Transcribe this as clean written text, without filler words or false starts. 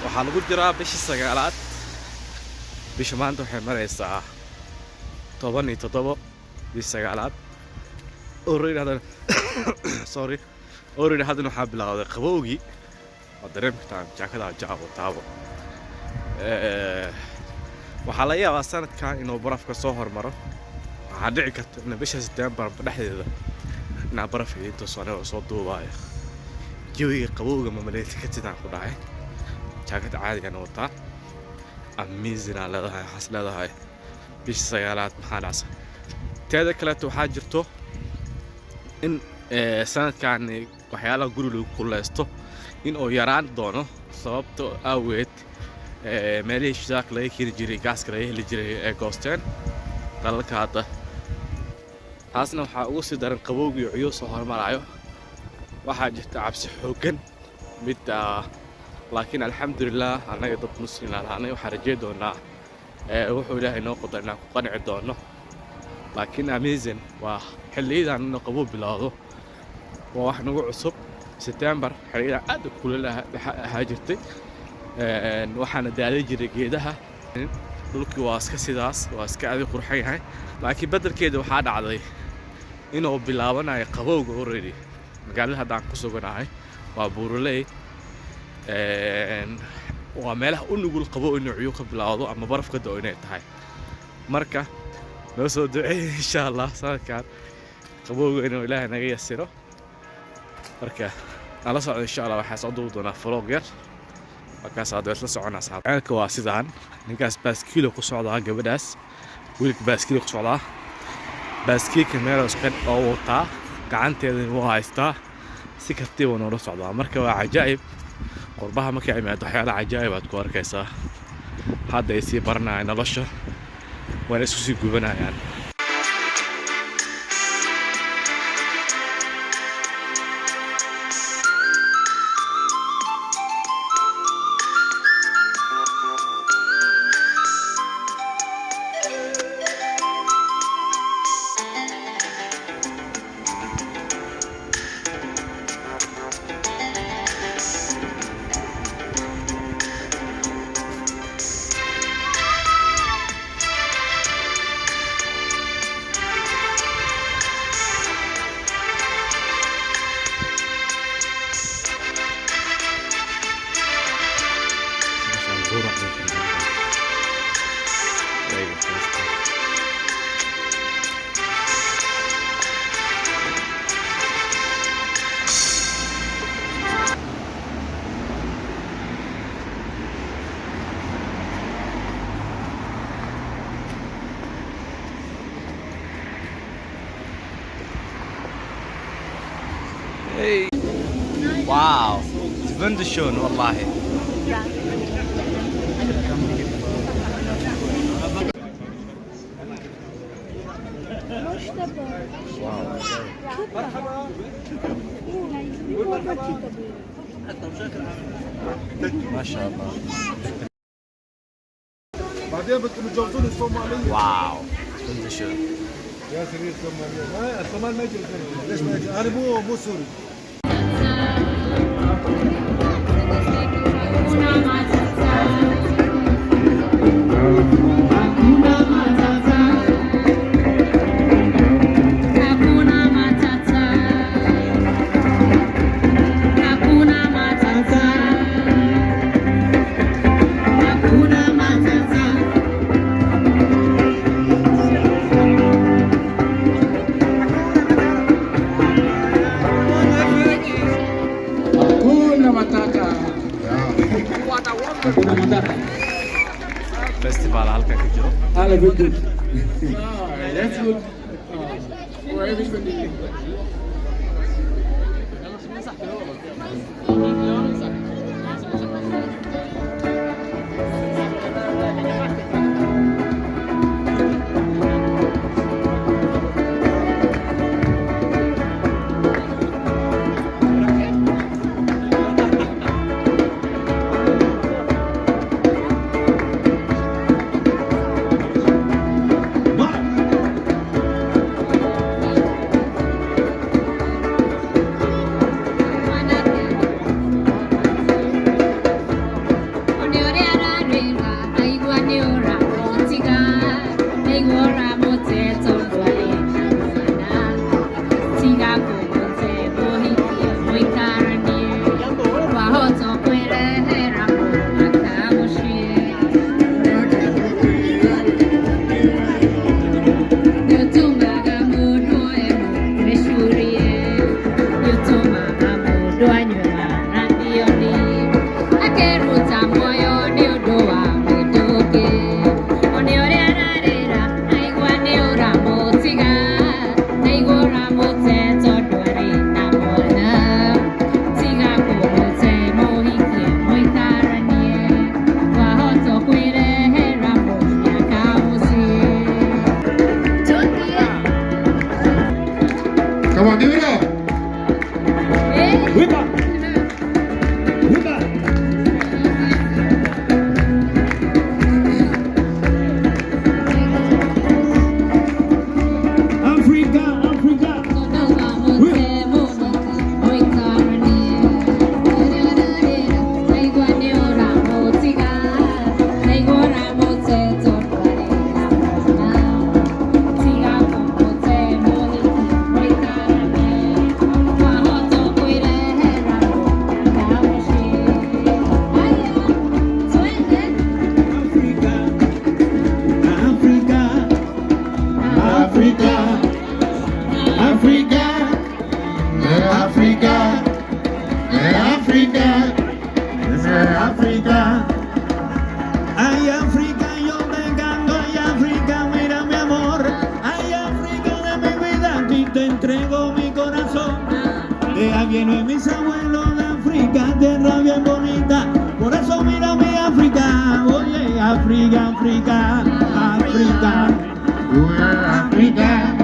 waxaa lagu jiraa bishii sagaalaad bisha maanta waxay maraysaa 17 bishii sagaalaad already haddana waxaa bilowday qabowgii oo dareemka jaakada jaabo taabo waxaa laga yaabaa sanadkan inuu barafka soo hormaro waxaa dhici karta in bisha September dhexdeeda inaa barafka inta soo duubaayo jawiga qabowga mamaleedka ka tidaan ku dhacay jaakada caadiga ah wataa amazing aan leedahay waxaas leedahay bisha sagaalaad maxaa dhacsan teeda kale waxaa jirto in sanadkan waxyaalaha guri lagu kuleysto in uu yaraan doono sababtoo awgeed meelihii shidaalka laga keeni jiray gaaska laga heli jiray ee goosteen dalalka hadda taasna waxaa ugu sii daran qabowgii ciyo soo hormarayo waxaa jirta cabsi xooggan mid laakiin alxamdulillah anaga dad muslim ahaanay waxaan rajeyn doonaa wuxuu ilaahay noo qodar inaan ku qanci doono laakiin amazing waa xilliyadan inuu qabow bilowdo waa wax nagu cusub September xilliyadan aad u kulul ahaa jirtay waxaana daalay jiray geedaha dhulkii waa iska sidaas waa iska aad u qurxan yahay laakiin beddelkeeda waxaa dhacday inuu bilaabanayo qabowga already magaalada haddaan ku suganahay waa buuraley waa meelaha u nugul qabow inuu ciyo ka bilowdo ama baraf ka da'o inay tahay marka noo soo duceey insha Allah sanadkan qabowga inuu ilaahay naga yasiro marka ala socdo insha Allah waxaa soo duubi doonaa vlog yar markaas aad la soconaa asxaabta waa sidaan ninkaas baaskiil ku socdaa gabadhaas wiilka baaskiil ku socdaa baaskiilka meel isqan oo wataa gacanteeda waa haystaa si kartib oo noo socdaa marka waa cajaa'ib qurbaha markay imaado waxyaalaha cajaa'ib aad ku arkaysaa hadda ay sii baranayaan nolosha waan isku sii gubanayaan Hey. Wow. It's wunderschön والله. ما شاء الله. بعدين بتجوزون الصومالية. واو. wunderschön. يا سرير الصومالية. الصومال ما يجي ليش ما يجي؟ أنا مو سوري. Festival halkan ka jiro. Alle good. That's good. For everybody. África. Ay, África, yo te canto, ay, África, mira mi amor. Ay, África de mi vida, aquí te entrego mi corazón. De ahí vienen mis abuelos de África, tierra bien bonita. Por eso mira mi África, oye, África, África, África. África.